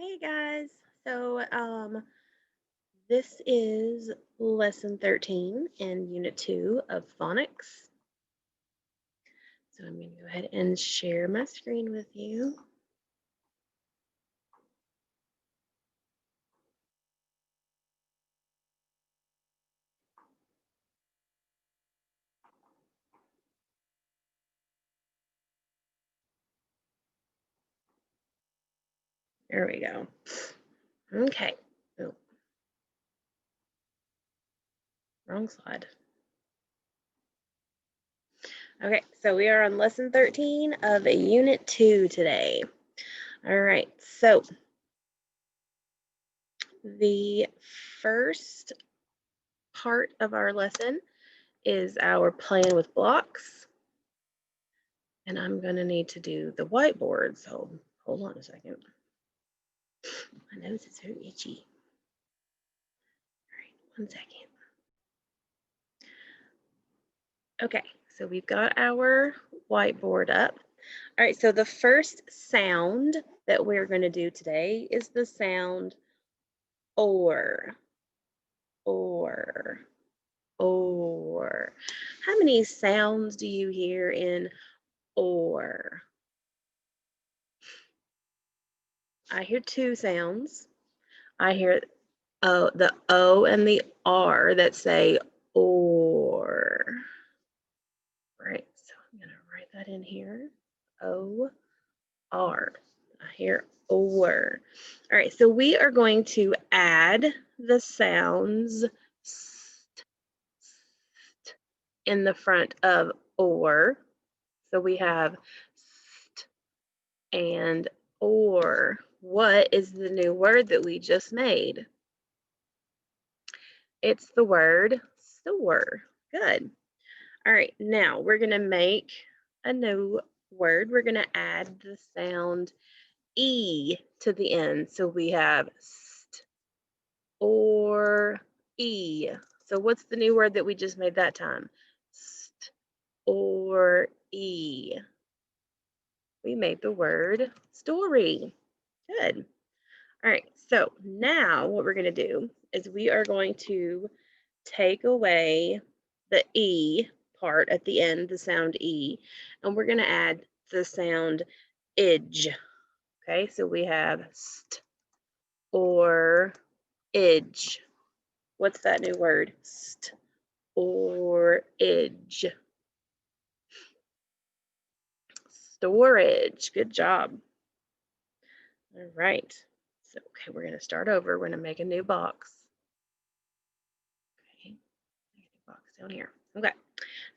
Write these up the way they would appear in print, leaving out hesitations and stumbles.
Hey guys. So this is lesson 13 in unit 2 of phonics. So I'm going to go ahead and share my screen with you. There we go. Okay. Oh, wrong slide. Okay, so we are on lesson 13 of unit 2 today. All right. So the first part of our lesson is our playing with blocks. And I'm going to need to do the whiteboard. So hold on a second. My nose is so itchy. All right, 1 second. Okay, so we've got our whiteboard up. All right, so the first sound that we're going to do today is the sound or, or, or. How many sounds do you hear in or? I hear 2 sounds. I hear the O and the R that say or. Right, so I'm going to write that in here. O R. I hear or. All right, so we are going to add the sounds st, st in the front of or. So we have st and or. What is the new word that we just made? It's the word store. Good. All right, now we're going to make a new word. We're going to add the sound E to the end. So we have st or E. So what's the new word that we just made that time? St or E. We made the word story. Good. All right, so now what we're going to do is we are going to take away the E part at the end, the sound E, and we're going to add the sound idge. Okay, so we have st or idge. What's that new word? St or idge. Storage. Good job. All right. So, okay, we're going to start over. We're going to make a new box. Okay, make a new box down here. Okay,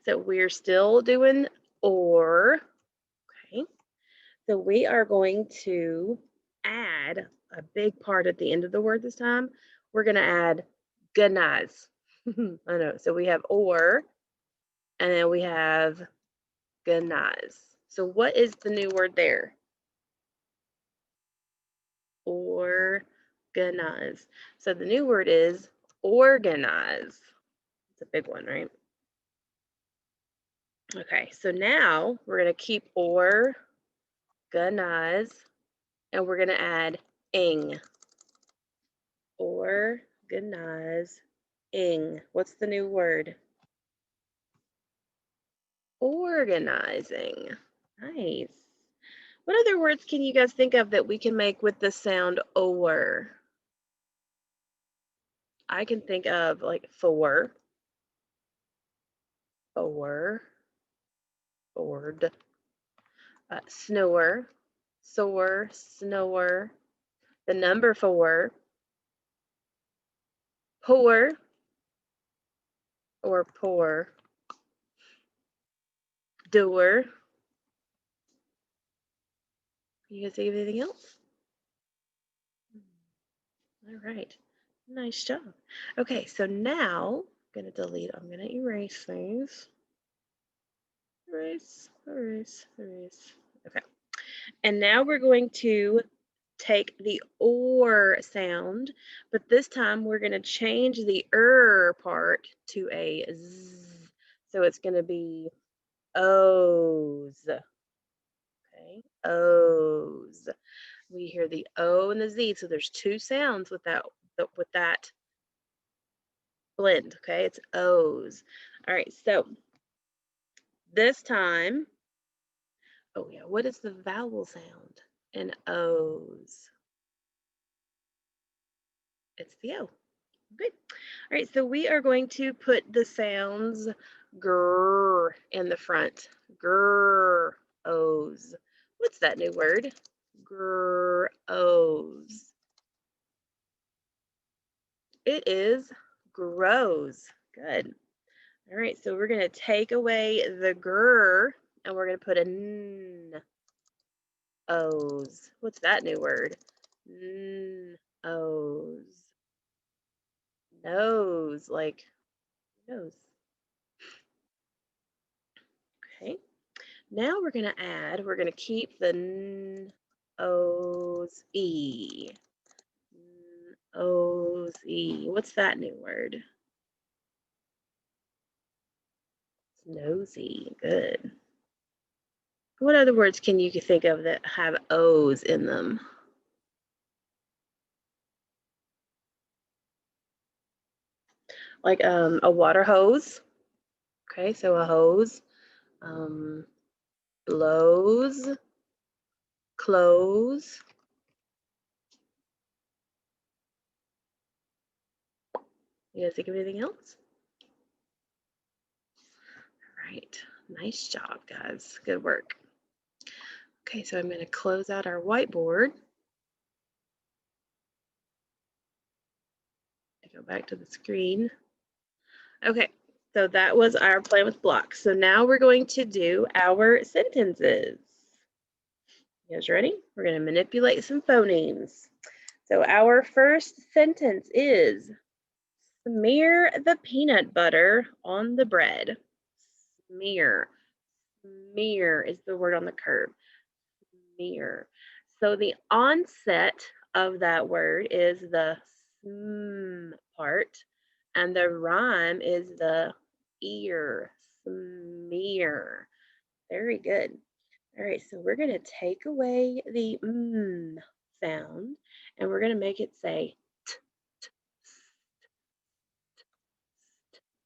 so we're still doing or. Okay, so we are going to add a big part at the end of the word this time. We're going to add goodnight. I know. So we have or, and then we have goodnight. So what is the new word there? Organize. So the new word is organize. It's a big one, right? Okay, so now we're going to keep organize, and we're going to add ing. Organize, ing. What's the new word? Organizing. Nice. What other words can you guys think of that we can make with the sound or? I can think of like for, board, snore, soar, snore, the number 4, pour, or pour, door. You guys think of anything else? All right, nice job. Okay, so now I'm gonna delete, I'm gonna erase things. Erase, erase, erase. Okay, and now we're going to take the or sound, but this time we're going to change the part to a z. So it's going to be O's. Okay, O's. We hear the O and the Z. So there's two sounds with that blend. Okay, it's O's. All right, so this time, oh yeah, what is the vowel sound in O's? It's the O. Good. All right, so we are going to put the sounds grr in the front. Grr, O's. What's that new word? Grr, O's. It is grows. Good. All right, so we're going to take away the grr and we're going to put a n, O's. What's that new word? N, O's. Nose, like nose. Okay. Now we're going to keep the N, O's, E. N, O's, E. What's that new word? It's nosy. Good. What other words can you think of that have O's in them? Like a water hose. Okay, so a hose. Blows, clothes. You guys think of anything else? All right. Nice job, guys. Good work. Okay, so I'm going to close out our whiteboard. Go back to the screen. Okay, so that was our plan with blocks. So now we're going to do our sentences. You guys ready? We're going to manipulate some phonemes. So our first sentence is smear the peanut butter on the bread. Smear. Smear is the word on the curve. Smear. So the onset of that word is the sm part, and the rhyme is the ear. Smear. Very good. All right, so we're going to take away the sound, and we're going to make it say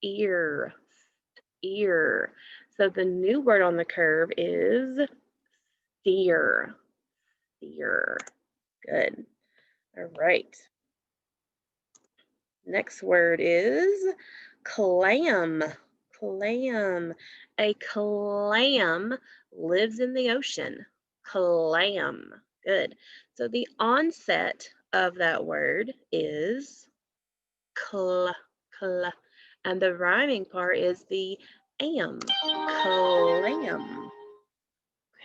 ear, ear. So the new word on the curve is steer, steer. Good. All right. Next word is clam. Clam. A clam lives in the ocean. Clam. Good. So the onset of that word is cl, cl, and the rhyming part is the am. Clam.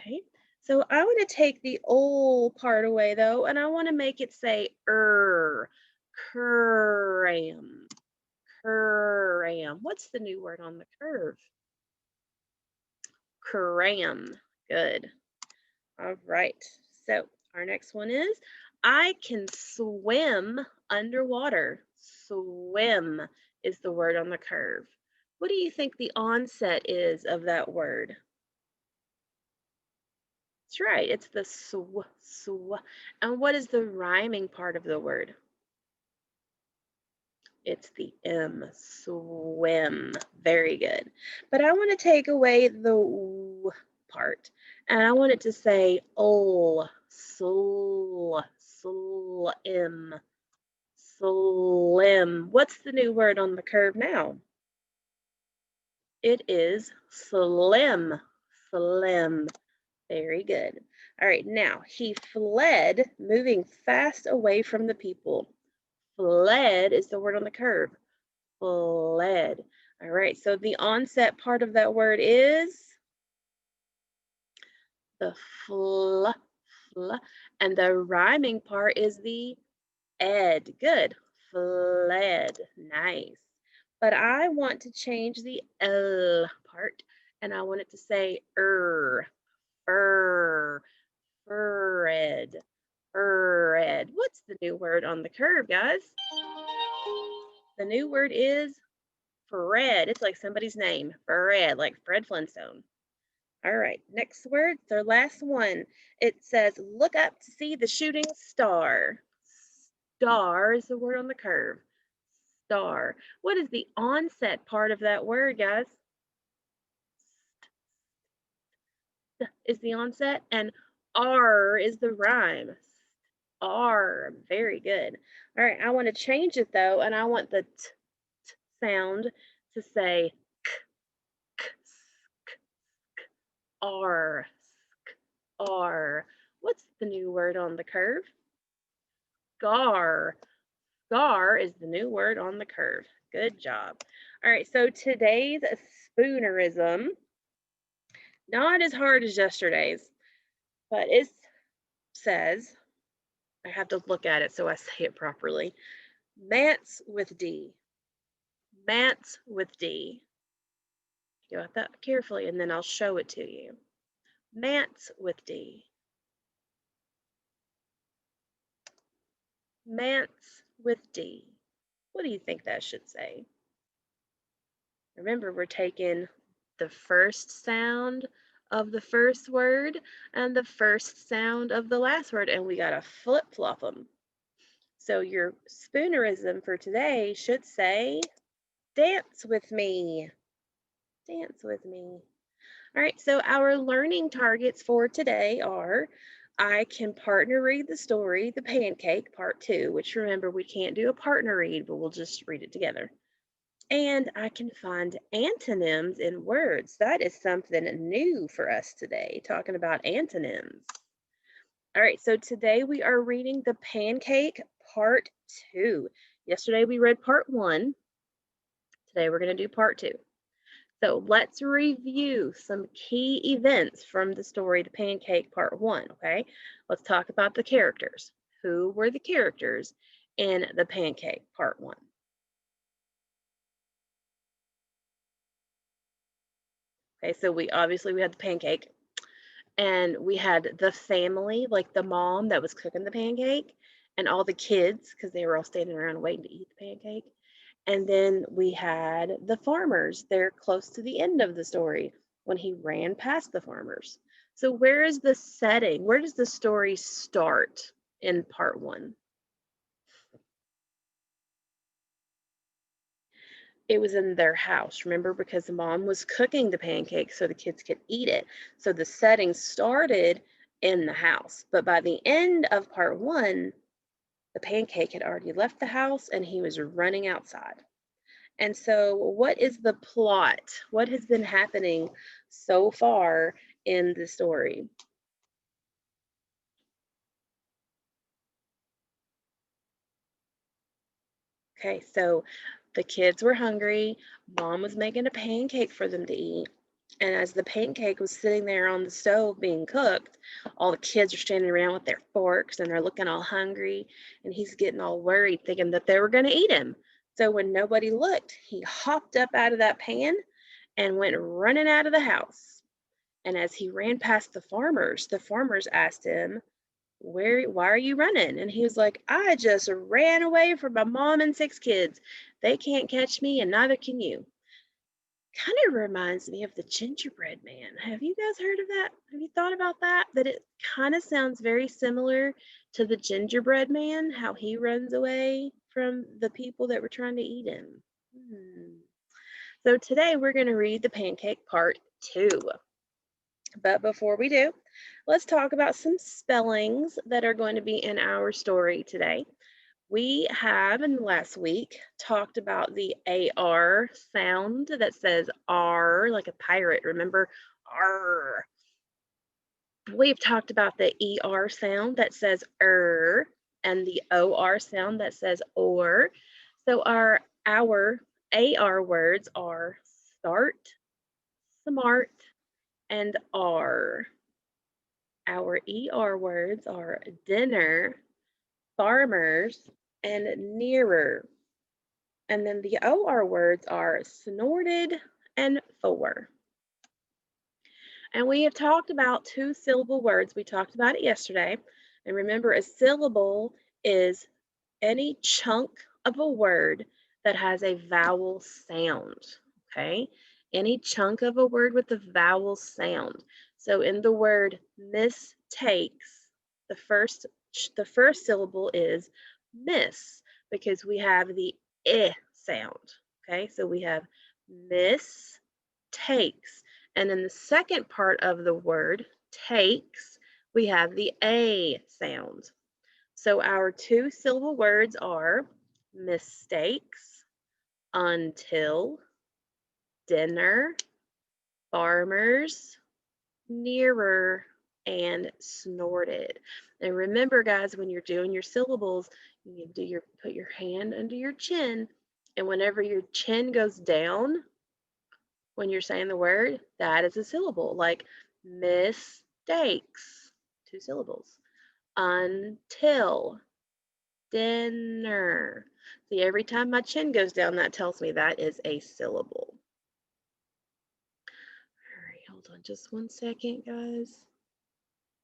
Okay. So I want to take the ol part away though, and I want to make it say cram. Cram. What's the new word on the curve? Cram. Good. All right. So our next one is I can swim underwater. Swim is the word on the curve. What do you think the onset is of that word? That's right. It's the sw. And what is the rhyming part of the word? It's the M, swim. Very good. But I want to take away the w part, and I want it to say ol, slim, slim. What's the new word on the curve now? It is slim, slim. Very good. All right, now he fled, moving fast away from the people. Fled is the word on the curve. Fled. All right, so the onset part of that word is the fl, and the rhyming part is the ed. Good. Fled. Nice. But I want to change the l part, and I want it to say fur, furred, furred. What's the new word on the curve, guys? The new word is Fred. It's like somebody's name. Fred, like Fred Flintstone. All right, next word, it's our last one. It says, look up to see the shooting star. Star is the word on the curve. Star. What is the onset part of that word, guys? Is the onset, and R is the rhyme. R. Very good. All right, I want to change it though, and I want the sound to say k, R, R. What's the new word on the curve? Gar. Gar is the new word on the curve. Good job. All right, so today's spoonerism, not as hard as yesterday's, but it says, I have to look at it so I say it properly. Mance with D. Mance with D. Go at that carefully and then I'll show it to you. Mance with D. Mance with D. What do you think that should say? Remember, we're taking the first sound of the first word and the first sound of the last word, and we got to flip-flop them. So your spoonerism for today should say, dance with me. Dance with me. All right, so our learning targets for today are I can partner read the story, The Pancake, Part 2, which remember we can't do a partner read, but we'll just read it together. And I can find antonyms in words. That is something new for us today, talking about antonyms. All right, so today we are reading The Pancake, Part 2. Yesterday we read Part 1. Today we're going to do Part 2. So let's review some key events from the story The Pancake Part 1, okay? Let's talk about the characters. Who were the characters in The Pancake Part 1? Okay, so we had the pancake, and we had the family, like the mom that was cooking the pancake, and all the kids, because they were all standing around waiting to eat the pancake. And then we had the farmers there close to the end of the story when he ran past the farmers. So, where is the setting? Where does the story start in part one? It was in their house, remember, because the mom was cooking the pancakes so the kids could eat it. So, the setting started in the house. But by the end of part one, the pancake had already left the house and he was running outside. And so, what is the plot? What has been happening so far in the story? Okay, so the kids were hungry. Mom was making a pancake for them to eat. And as the pancake was sitting there on the stove being cooked, all the kids are standing around with their forks and they're looking all hungry. And he's getting all worried, thinking that they were going to eat him. So when nobody looked, he hopped up out of that pan and went running out of the house. And as he ran past the farmers asked him, why are you running? And he was like, I just ran away from my mom and 6 kids. They can't catch me, and neither can you. Kind of reminds me of the gingerbread man. Have you guys heard of that? Have you thought about that? That it kind of sounds very similar to the gingerbread man, how he runs away from the people that were trying to eat him. So today we're going to read the pancake part 2. But before we do, let's talk about some spellings that are going to be in our story today. We have in last week talked about the AR sound that says R, like a pirate. Remember? R. We've talked about the ER sound that says and the OR sound that says or. So our AR words are start, smart, and R. Our ER words are dinner, farmers, and nearer. And then the OR words are snorted and for. And we have talked about 2-syllable words. We talked about it yesterday. And remember, a syllable is any chunk of a word that has a vowel sound. Okay? any chunk of a word with a vowel sound. So in the word mistakes, the first syllable is miss because we have the I sound. Okay, so we have miss takes. And in the second part of the word takes, we have the A sound. So our two syllable words are mistakes, until, dinner, farmers, nearer, and snorted. And remember, guys, when you're doing your syllables, you do your put your hand under your chin, and whenever your chin goes down when you're saying the word, that is a syllable. Like mistakes, two syllables. Until, dinner. See, every time my chin goes down, that tells me that is a syllable. All right, hold on just one second, guys.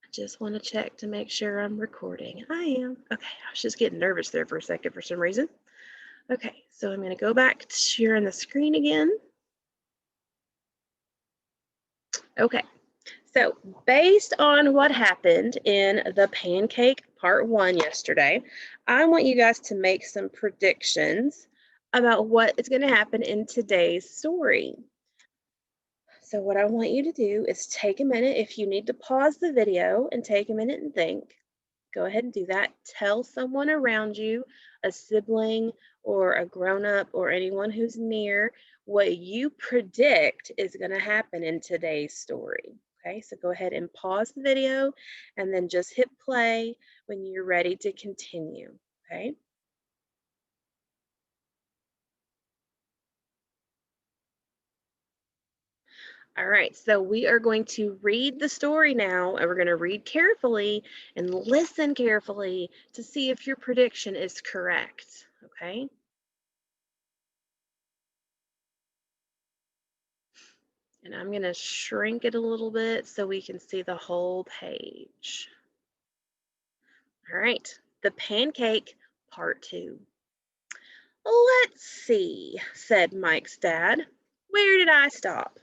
I just want to check to make sure I'm recording. I am. Okay, I was just getting nervous there for a second for some reason. Okay, so I'm going to go back to sharing the screen again. Okay, so based on what happened in the pancake part 1 yesterday, I want you guys to make some predictions about what is going to happen in today's story. So what I want you to do is take a minute. If you need to pause the video and take a minute and think, go ahead and do that. Tell someone around you, a sibling or a grown-up or anyone who's near, what you predict is going to happen in today's story. Okay, so go ahead and pause the video and then just hit play when you're ready to continue. Okay. All right, so we are going to read the story now, and we're going to read carefully and listen carefully to see if your prediction is correct. Okay. And I'm going to shrink it a little bit so we can see the whole page. All right, the pancake part 2. Let's see, said Mike's dad. Where did I stop?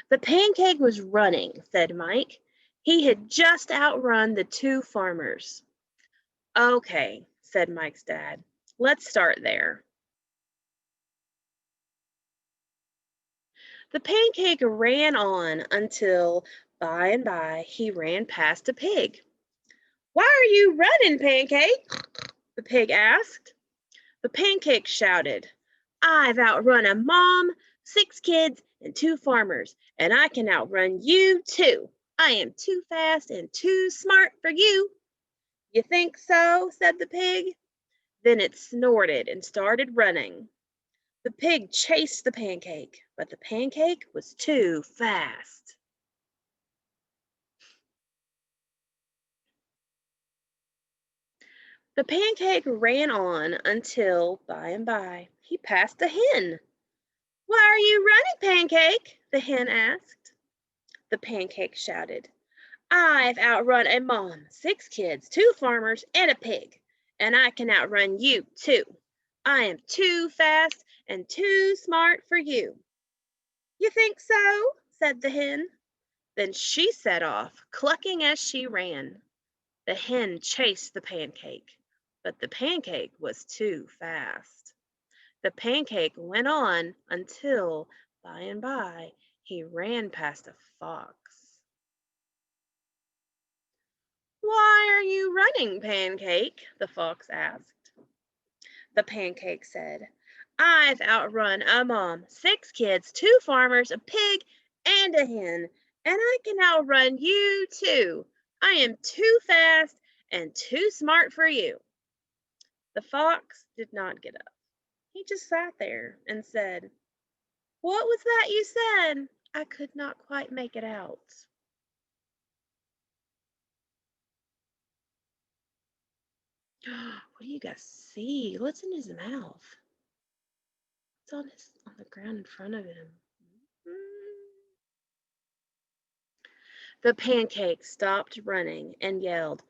The pancake was running, said Mike. He had just outrun the two farmers. Okay, said Mike's dad. Let's start there. The pancake ran on until by and by he ran past a pig. Why are you running, Pancake? The pig asked. The pancake shouted, I've outrun a mom, 6 kids, and 2 farmers, and I can outrun you too. I am too fast and too smart for you. You think so? Said the pig. Then it snorted and started running. The pig chased the pancake, but the pancake was too fast. The pancake ran on until, by and by, he passed a hen. Why are you running, Pancake? The hen asked. The pancake shouted, I've outrun a mom, 6 kids, 2 farmers, and a pig, and I can outrun you too. I am too fast and too smart for you. You think so? Said the hen. Then she set off, clucking as she ran. The hen chased the pancake, but the pancake was too fast. The pancake went on until, by and by, he ran past a fox. Why are you running, Pancake? The fox asked. The pancake said, I've outrun a mom, 6 kids, 2 farmers, a pig, and a hen, and I can outrun you too. I am too fast and too smart for you. The fox did not get up. He just sat there and said, What was that you said? I could not quite make it out. What do you guys see? What's in his mouth? What's on the ground in front of him? The pancake stopped running and yelled,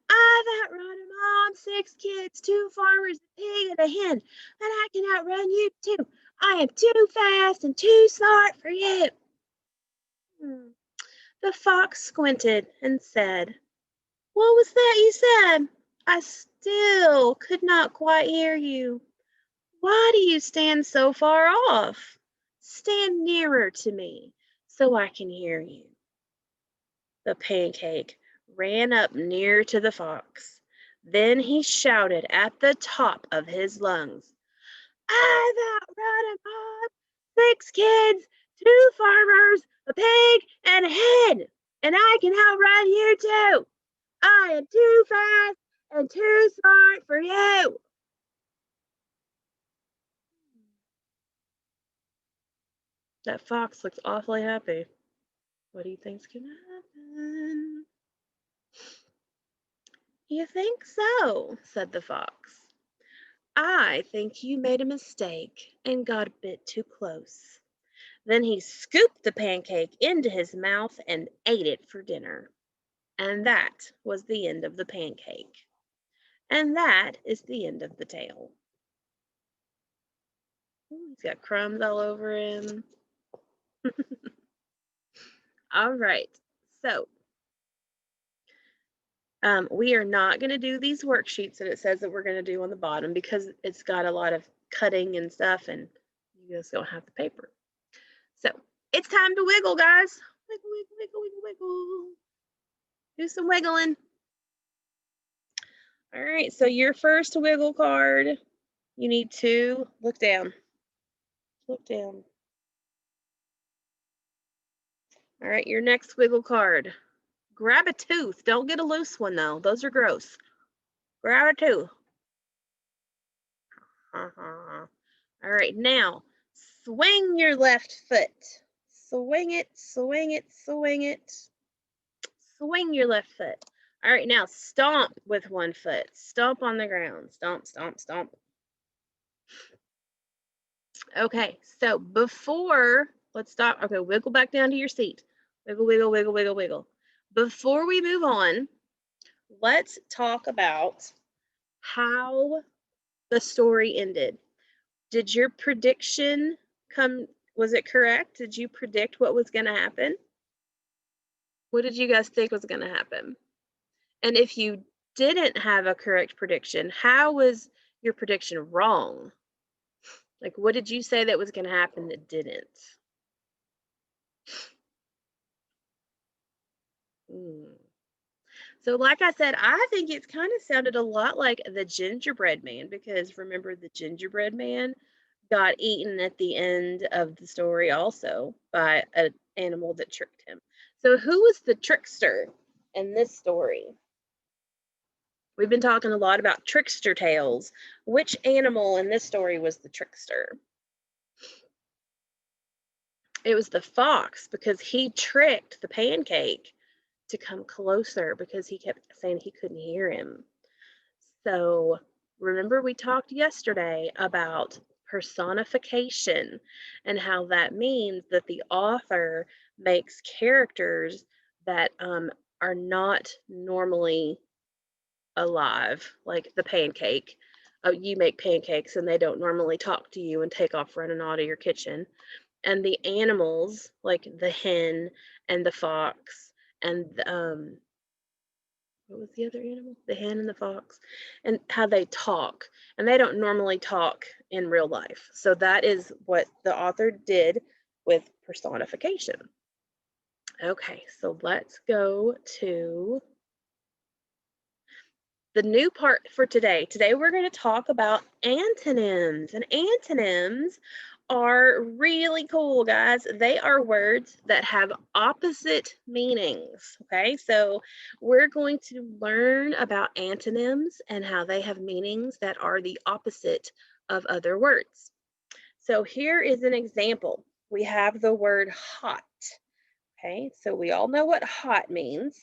I've outrun a mom, 6 kids, 2 farmers, a pig, and a hen, and I can outrun you too. I am too fast and too smart for you. Hmm. The fox squinted and said, "What was that you said? I still could not quite hear you. Why do you stand so far off? Stand nearer to me so I can hear you." The pancake ran up near to the fox. Then he shouted at the top of his lungs, "I've outrun a mob, 6 kids, 2 farmers, a pig, and a hen, and I can outrun you too. I am too fast and too smart for you." That fox looks awfully happy. What do you think's gonna happen? "You think so?" said the fox. "I think you made a mistake and got a bit too close." Then he scooped the pancake into his mouth and ate it for dinner. And that was the end of the pancake. And that is the end of the tale. Ooh, he's got crumbs all over him. All right. So we are not going to do these worksheets that it says that we're going to do on the bottom because it's got a lot of cutting and stuff, and you just don't have the paper. So it's time to wiggle, guys. Wiggle, wiggle, wiggle, wiggle, wiggle. Do some wiggling. All right, so your first wiggle card, you need to look down. Look down. All right, your next wiggle card. Grab a tooth. Don't get a loose one, though. Those are gross. Grab a tooth. All right, now swing your left foot. Swing it, swing it, swing it. Swing your left foot. All right, now stomp with one foot. Stomp on the ground. Stomp, stomp, stomp. Okay, so before, let's stop. Okay, wiggle back down to your seat. Wiggle, wiggle, wiggle, wiggle, wiggle. Before we move on, let's talk about how the story ended. Did your prediction come, was it correct? Did you predict what was going to happen? What did you guys think was going to happen? And if you didn't have a correct prediction, how was your prediction wrong? Like, what did you say that was going to happen that didn't? Hmm. So, like I said, I think it's kind of sounded a lot like the gingerbread man because remember, the gingerbread man got eaten at the end of the story also by an animal that tricked him. So, who was the trickster in this story? We've been talking a lot about trickster tales. Which animal in this story was the trickster? It was the fox because he tricked the pancake to come closer because he kept saying he couldn't hear him. So, remember, we talked yesterday about personification and how that means that the author makes characters that are not normally alive, like the pancake. You make pancakes and they don't normally talk to you and take off running out of your kitchen. And the animals, like the hen and the fox and what was the other animal? The hen and the fox, and how they talk. And they don't normally talk in real life. So that is what the author did with personification. Okay, so let's go to the new part for today. Today we're going to talk about antonyms. And antonyms are really cool, guys. They are words that have opposite meanings. Okay, so we're going to learn about antonyms and how they have meanings that are the opposite of other words. So here is an example. We have the word hot. Okay, so we all know what hot means.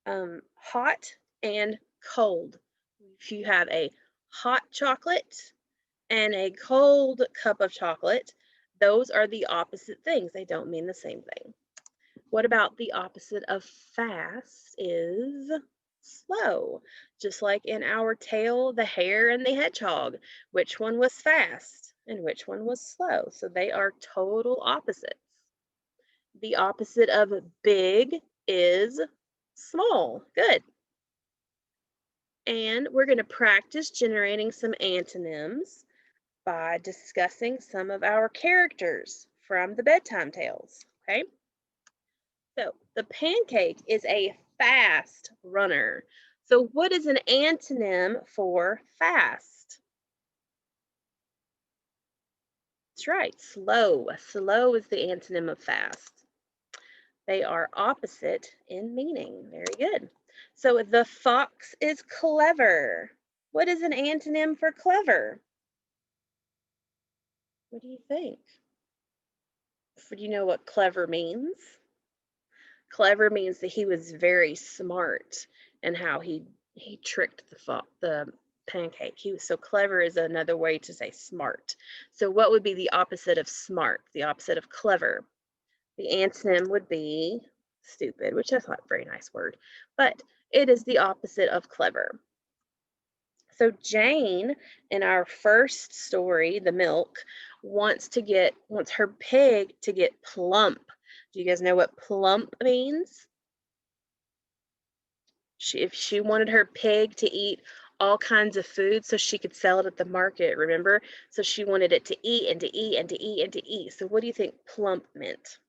Hot and cold. If you have a hot chocolate and a cold cup of chocolate, those are the opposite things. They don't mean the same thing. What about the opposite of fast is slow. Just like in our tale, the hare and the hedgehog, which one was fast and which one was slow? So they are total opposites. The opposite of big is small. Good. And we're going to practice generating some antonyms by discussing some of our characters from the bedtime tales. Okay. So the pancake is a fast runner. So what is an antonym for fast? That's right, slow. Slow is the antonym of fast. They are opposite in meaning. Very good. So the fox is clever. What is an antonym for clever? What do you think? Do you know what clever means? Clever means that he was very smart and how he tricked the pancake. He was so clever is another way to say smart. So what would be the opposite of smart? The opposite of clever? The antonym would be stupid, which is not a very nice word, but it is the opposite of clever. So Jane, in our first story, The Milk, wants her pig to get plump. Do you guys know what plump means? If she wanted her pig to eat all kinds of food so she could sell it at the market, remember? So she wanted it to eat and to eat and to eat and to eat. So what do you think plump meant?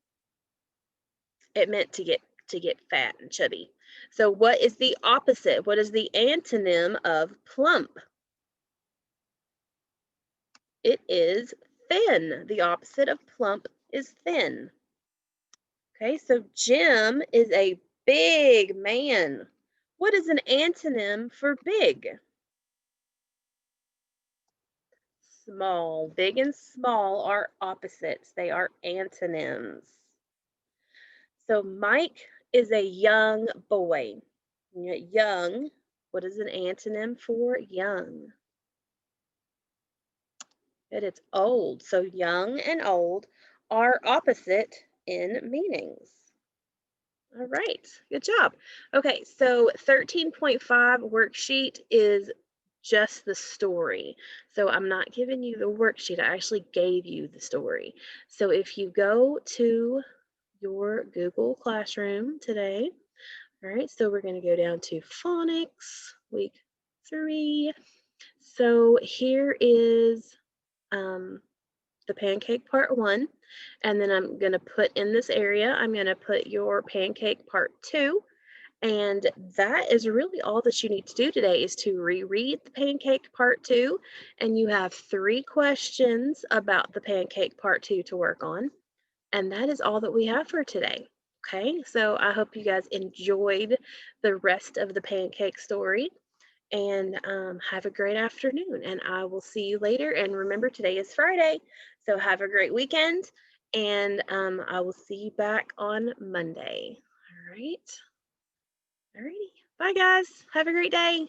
It meant to get fat and chubby. So what is the opposite? What is the antonym of plump? It is thin. The opposite of plump is thin. Okay, so Jim is a big man. What is an antonym for big? Small. Big and small are opposites. They are antonyms. So Mike is a young boy. Young, what is an antonym for young? It's old. So young and old are opposite in meanings. All right, good job. Okay, so 13.5 worksheet is just the story. So I'm not giving you the worksheet, I actually gave you the story. So if you go to your Google Classroom today, all right, so we're going to go down to Phonics, week 3. So here is the pancake part 1, and then I'm going to put in this area, I'm going to put your pancake part 2, and that is really all that you need to do today is to reread the pancake part 2, and you have 3 questions about the pancake part 2 to work on, and that is all that we have for today. Okay, so I hope you guys enjoyed the rest of the pancake story, and have a great afternoon, and I will see you later. And remember, today is Friday, so have a great weekend, and I will see you back on Monday. All right. All righty. Bye, guys. Have a great day.